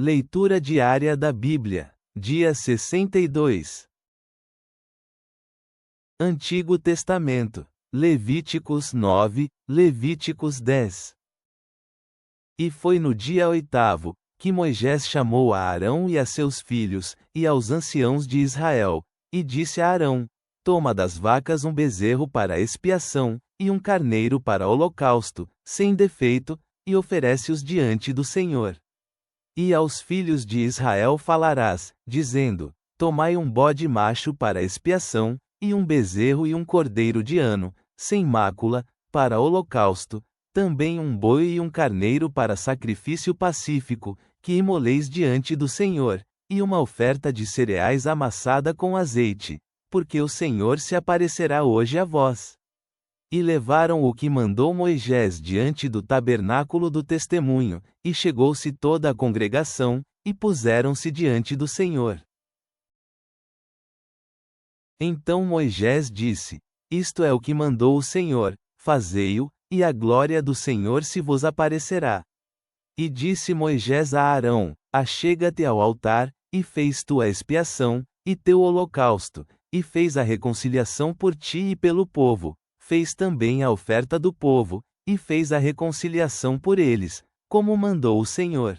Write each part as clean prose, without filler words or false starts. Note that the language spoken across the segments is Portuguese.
Leitura diária da Bíblia, dia 62. Antigo Testamento, Levíticos 9, Levíticos 10. E foi no dia 8º, que Moisés chamou a Arão e a seus filhos, e aos anciãos de Israel, e disse a Arão: Toma das vacas um bezerro para expiação, e um carneiro para holocausto, sem defeito, e oferece-os diante do Senhor. E aos filhos de Israel falarás, dizendo: Tomai um bode macho para expiação, e um bezerro e um cordeiro de ano, sem mácula, para holocausto, também um boi e um carneiro para sacrifício pacífico, que imoleis diante do Senhor, e uma oferta de cereais amassada com azeite, porque o Senhor se aparecerá hoje a vós. E levaram o que mandou Moisés diante do tabernáculo do testemunho, e chegou-se toda a congregação, e puseram-se diante do Senhor. Então Moisés disse: Isto é o que mandou o Senhor, fazei-o, e a glória do Senhor se vos aparecerá. E disse Moisés a Arão: Achega-te ao altar, e fez tu a expiação, e teu holocausto, e fez a reconciliação por ti e pelo povo. Fez também a oferta do povo, e fez a reconciliação por eles, como mandou o Senhor.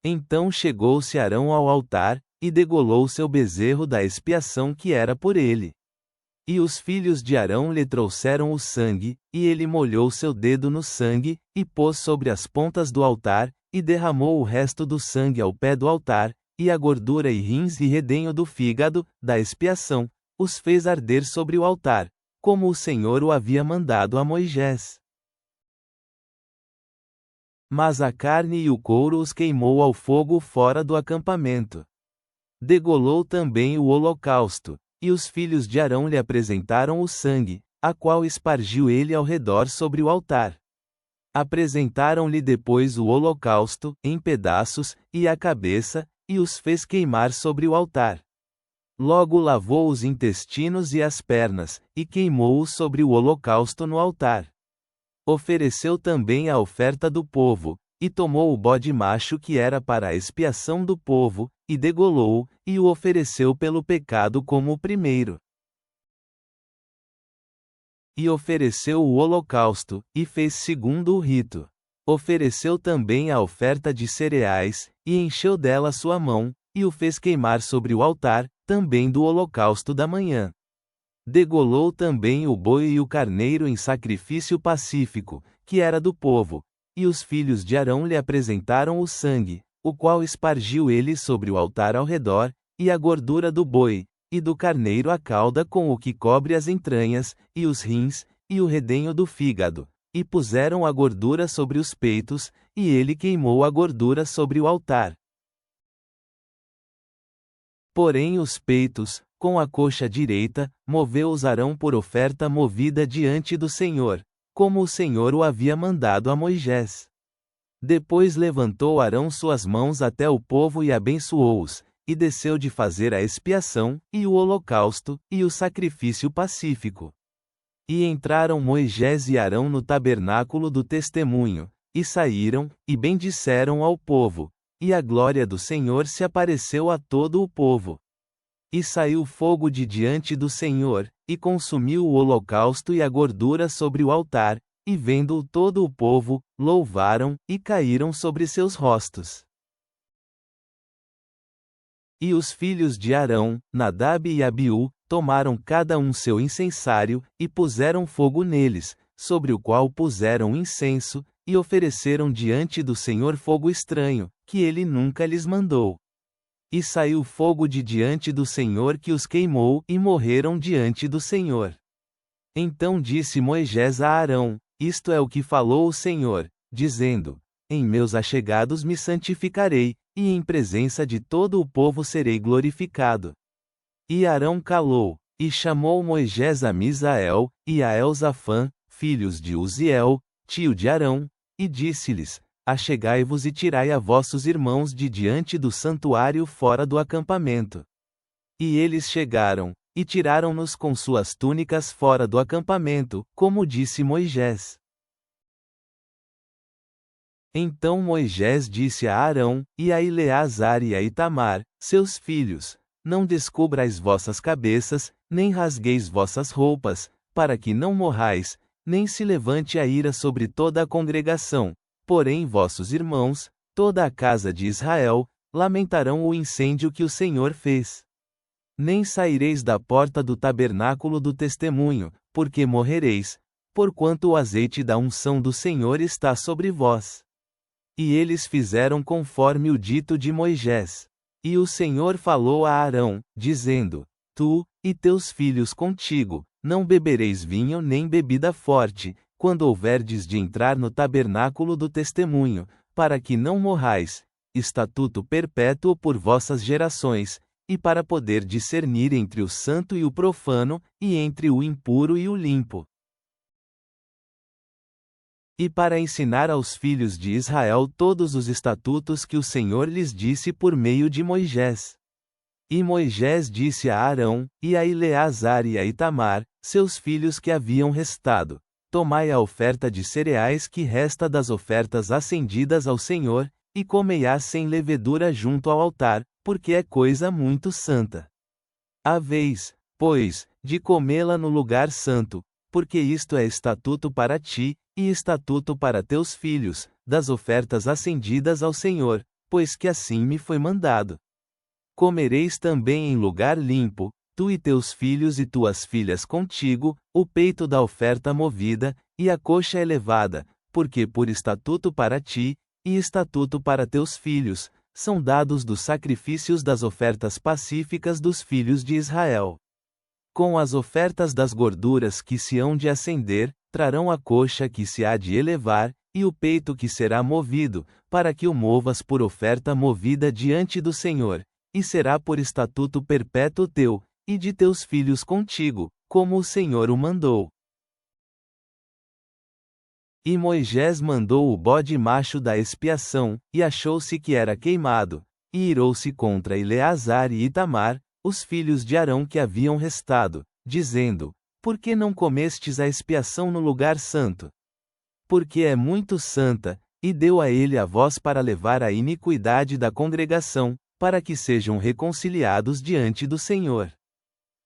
Então chegou-se Arão ao altar, e degolou seu bezerro da expiação que era por ele. E os filhos de Arão lhe trouxeram o sangue, e ele molhou seu dedo no sangue, e pôs sobre as pontas do altar, e derramou o resto do sangue ao pé do altar, e a gordura e rins e redenho do fígado, da expiação, os fez arder sobre o altar, como o Senhor o havia mandado a Moisés. Mas a carne e o couro os queimou ao fogo fora do acampamento. Degolou também o holocausto, e os filhos de Arão lhe apresentaram o sangue, a qual espargiu ele ao redor sobre o altar. Apresentaram-lhe depois o holocausto, em pedaços, e a cabeça, e os fez queimar sobre o altar. Logo lavou os intestinos e as pernas, e queimou-os sobre o holocausto no altar. Ofereceu também a oferta do povo, e tomou o bode macho que era para a expiação do povo, e degolou-o, e o ofereceu pelo pecado como o primeiro. E ofereceu o holocausto, e fez segundo o rito. Ofereceu também a oferta de cereais, e encheu dela sua mão, e o fez queimar sobre o altar, também do holocausto da manhã. Degolou também o boi e o carneiro em sacrifício pacífico, que era do povo, e os filhos de Arão lhe apresentaram o sangue, o qual espargiu ele sobre o altar ao redor, e a gordura do boi, e do carneiro a cauda com o que cobre as entranhas, e os rins, e o redenho do fígado, e puseram a gordura sobre os peitos, e ele queimou a gordura sobre o altar. Porém os peitos, com a coxa direita, moveu-os Arão por oferta movida diante do Senhor, como o Senhor o havia mandado a Moisés. Depois levantou Arão suas mãos até o povo e abençoou-os, e desceu de fazer a expiação, e o holocausto, e o sacrifício pacífico. E entraram Moisés e Arão no tabernáculo do testemunho, e saíram, e bendisseram ao povo, e a glória do Senhor se apareceu a todo o povo. E saiu fogo de diante do Senhor, e consumiu o holocausto e a gordura sobre o altar, e vendo-o todo o povo, louvaram, e caíram sobre seus rostos. E os filhos de Arão, Nadab e Abiú, tomaram cada um seu incensário, e puseram fogo neles, sobre o qual puseram incenso, e ofereceram diante do Senhor fogo estranho, que ele nunca lhes mandou. E saiu fogo de diante do Senhor que os queimou, e morreram diante do Senhor. Então disse Moisés a Arão: Isto é o que falou o Senhor, dizendo: Em meus achegados me santificarei, e em presença de todo o povo serei glorificado. E Arão calou, e chamou Moisés a Misael, e a Elzafã, filhos de Uziel, tio de Arão, e disse-lhes: Achegai-vos e tirai a vossos irmãos de diante do santuário fora do acampamento. E eles chegaram, e tiraram-nos com suas túnicas fora do acampamento, como disse Moisés. Então Moisés disse a Arão, e a Eleazar e a Itamar, seus filhos: Não descubrais vossas cabeças, nem rasgueis vossas roupas, para que não morrais, nem se levante a ira sobre toda a congregação. Porém vossos irmãos, toda a casa de Israel, lamentarão o incêndio que o Senhor fez. Nem saireis da porta do tabernáculo do testemunho, porque morrereis, porquanto o azeite da unção do Senhor está sobre vós. E eles fizeram conforme o dito de Moisés. E o Senhor falou a Arão, dizendo: Tu, e teus filhos contigo, não bebereis vinho nem bebida forte, quando houverdes de entrar no tabernáculo do testemunho, para que não morrais, estatuto perpétuo por vossas gerações, e para poder discernir entre o santo e o profano, e entre o impuro e o limpo. E para ensinar aos filhos de Israel todos os estatutos que o Senhor lhes disse por meio de Moisés. E Moisés disse a Arão, e a Eleazar e a Itamar, seus filhos que haviam restado: Tomai a oferta de cereais que resta das ofertas acendidas ao Senhor, e comei-a sem levedura junto ao altar, porque é coisa muito santa. Haveis, pois, de comê-la no lugar santo, porque isto é estatuto para ti, e estatuto para teus filhos, das ofertas acendidas ao Senhor, pois que assim me foi mandado. Comereis também em lugar limpo, tu e teus filhos e tuas filhas contigo, o peito da oferta movida, e a coxa elevada, porque por estatuto para ti, e estatuto para teus filhos, são dados dos sacrifícios das ofertas pacíficas dos filhos de Israel. Com as ofertas das gorduras que se hão de acender, trarão a coxa que se há de elevar, e o peito que será movido, para que o movas por oferta movida diante do Senhor, e será por estatuto perpétuo teu, e de teus filhos contigo, como o Senhor o mandou. E Moisés mandou o bode macho da expiação, e achou-se que era queimado, e irou-se contra Eleazar e Itamar, os filhos de Arão que haviam restado, dizendo: Por que não comestes a expiação no lugar santo? Porque é muito santa, e deu a ele a voz para levar a iniquidade da congregação, para que sejam reconciliados diante do Senhor.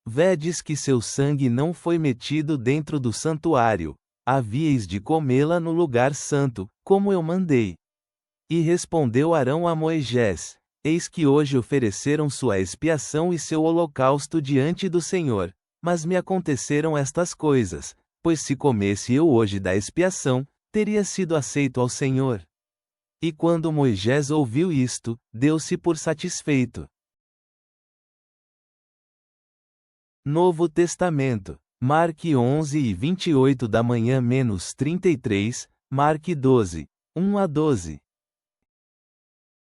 Vedes que seu sangue não foi metido dentro do santuário, havíeis de comê-la no lugar santo, como eu mandei. E respondeu Arão a Moisés: Eis que hoje ofereceram sua expiação e seu holocausto diante do Senhor, mas me aconteceram estas coisas, pois se comesse eu hoje da expiação, teria sido aceito ao Senhor. E quando Moisés ouviu isto, deu-se por satisfeito. Novo Testamento. Marque 11:28 da manhã menos 33, Marque 12, 1 a 12.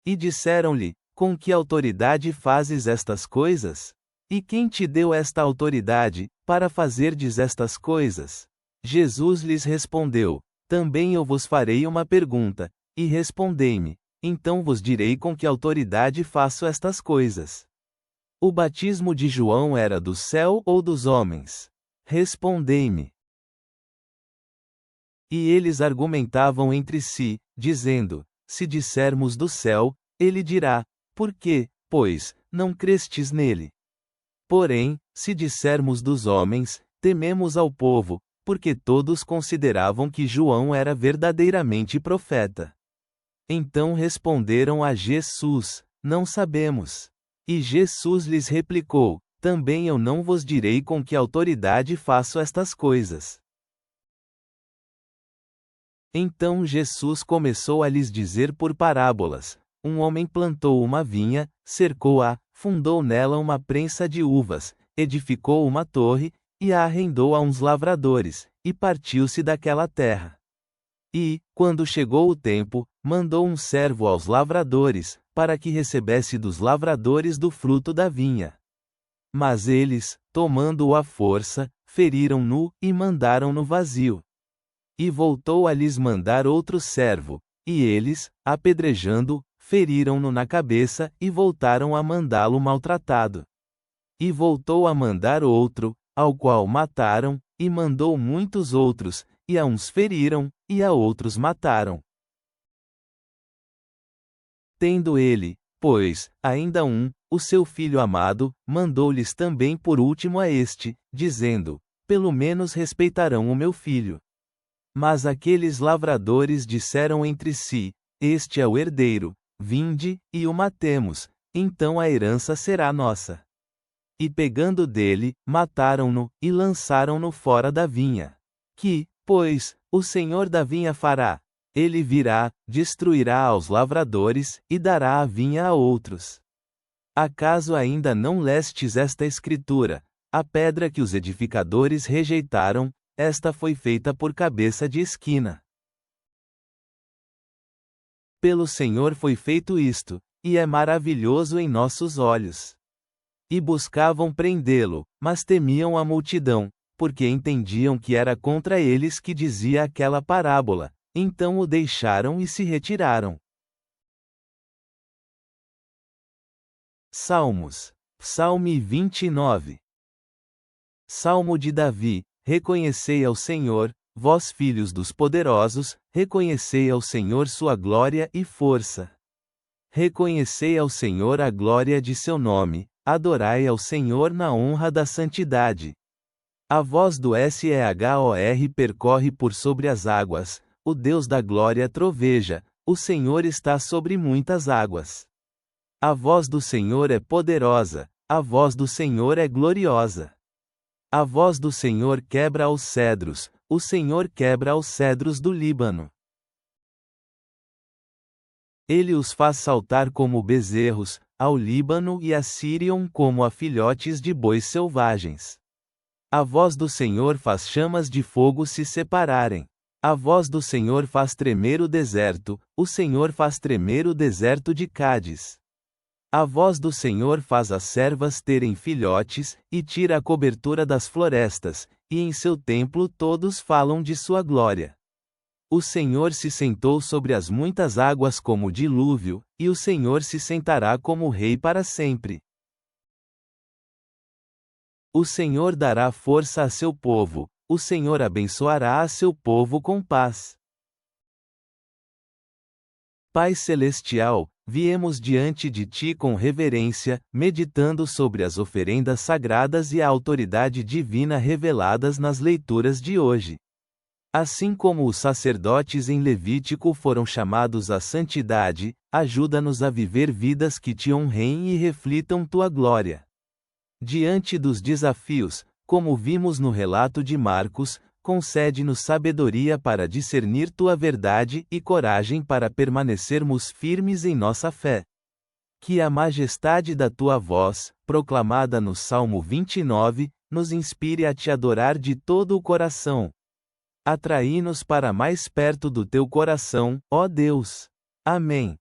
E disseram-lhe: Com que autoridade fazes estas coisas? E quem te deu esta autoridade, para fazerdes estas coisas? Jesus lhes respondeu: Também eu vos farei uma pergunta, e respondei-me, então vos direi com que autoridade faço estas coisas. O batismo de João era do céu ou dos homens? Respondei-me. E eles argumentavam entre si, dizendo: Se dissermos do céu, ele dirá: Por que, pois, não crestes nele? Porém, se dissermos dos homens, tememos ao povo, porque todos consideravam que João era verdadeiramente profeta. Então responderam a Jesus: Não sabemos. E Jesus lhes replicou: Também eu não vos direi com que autoridade faço estas coisas. Então Jesus começou a lhes dizer por parábolas: Um homem plantou uma vinha, cercou-a, fundou nela uma prensa de uvas, edificou uma torre, e a arrendou a uns lavradores, e partiu-se daquela terra. E, quando chegou o tempo, mandou um servo aos lavradores, para que recebesse dos lavradores do fruto da vinha. Mas eles, tomando-o à força, feriram-no, e mandaram-no vazio. E voltou a lhes mandar outro servo, e eles, apedrejando-o, feriram-no na cabeça, e voltaram a mandá-lo maltratado. E voltou a mandar outro, ao qual mataram, e mandou muitos outros, e a uns feriram, e a outros mataram. Tendo ele, pois, ainda o seu filho amado, mandou-lhes também por último a este, dizendo: pelo menos respeitarão o meu filho. Mas aqueles lavradores disseram entre si: este é o herdeiro, vinde, e o matemos, então a herança será nossa. E pegando dele, mataram-no, e lançaram-no fora da vinha. Que, pois, o senhor da vinha fará? Ele virá, destruirá aos lavradores, e dará a vinha a outros. Acaso ainda não lestes esta escritura? A pedra que os edificadores rejeitaram, esta foi feita por cabeça de esquina. Pelo Senhor foi feito isto, e é maravilhoso em nossos olhos. E buscavam prendê-lo, mas temiam a multidão, porque entendiam que era contra eles que dizia aquela parábola. Então o deixaram e se retiraram. Salmos. Psalme 29. Salmo de Davi. Reconhecei ao Senhor, vós filhos dos poderosos, reconhecei ao Senhor sua glória e força. Reconhecei ao Senhor a glória de seu nome, adorai ao Senhor na honra da santidade. A voz do SEHOR percorre por sobre as águas, o Deus da glória troveja, o Senhor está sobre muitas águas. A voz do Senhor é poderosa, a voz do Senhor é gloriosa. A voz do Senhor quebra os cedros, o Senhor quebra os cedros do Líbano. Ele os faz saltar como bezerros, ao Líbano e a Sirion como a filhotes de bois selvagens. A voz do Senhor faz chamas de fogo se separarem. A voz do Senhor faz tremer o deserto, o Senhor faz tremer o deserto de Cádiz. A voz do Senhor faz as servas terem filhotes, e tira a cobertura das florestas, e em seu templo todos falam de sua glória. O Senhor se sentou sobre as muitas águas como dilúvio, e o Senhor se sentará como rei para sempre. O Senhor dará força a seu povo, o Senhor abençoará a seu povo com paz. Pai Celestial, viemos diante de Ti com reverência, meditando sobre as oferendas sagradas e a autoridade divina reveladas nas leituras de hoje. Assim como os sacerdotes em Levítico foram chamados à santidade, ajuda-nos a viver vidas que Te honrem e reflitam Tua glória. Diante dos desafios, como vimos no relato de Marcos, concede-nos sabedoria para discernir Tua verdade e coragem para permanecermos firmes em nossa fé. Que a majestade da Tua voz, proclamada no Salmo 29, nos inspire a Te adorar de todo o coração. Atraí-nos para mais perto do Teu coração, ó Deus. Amém.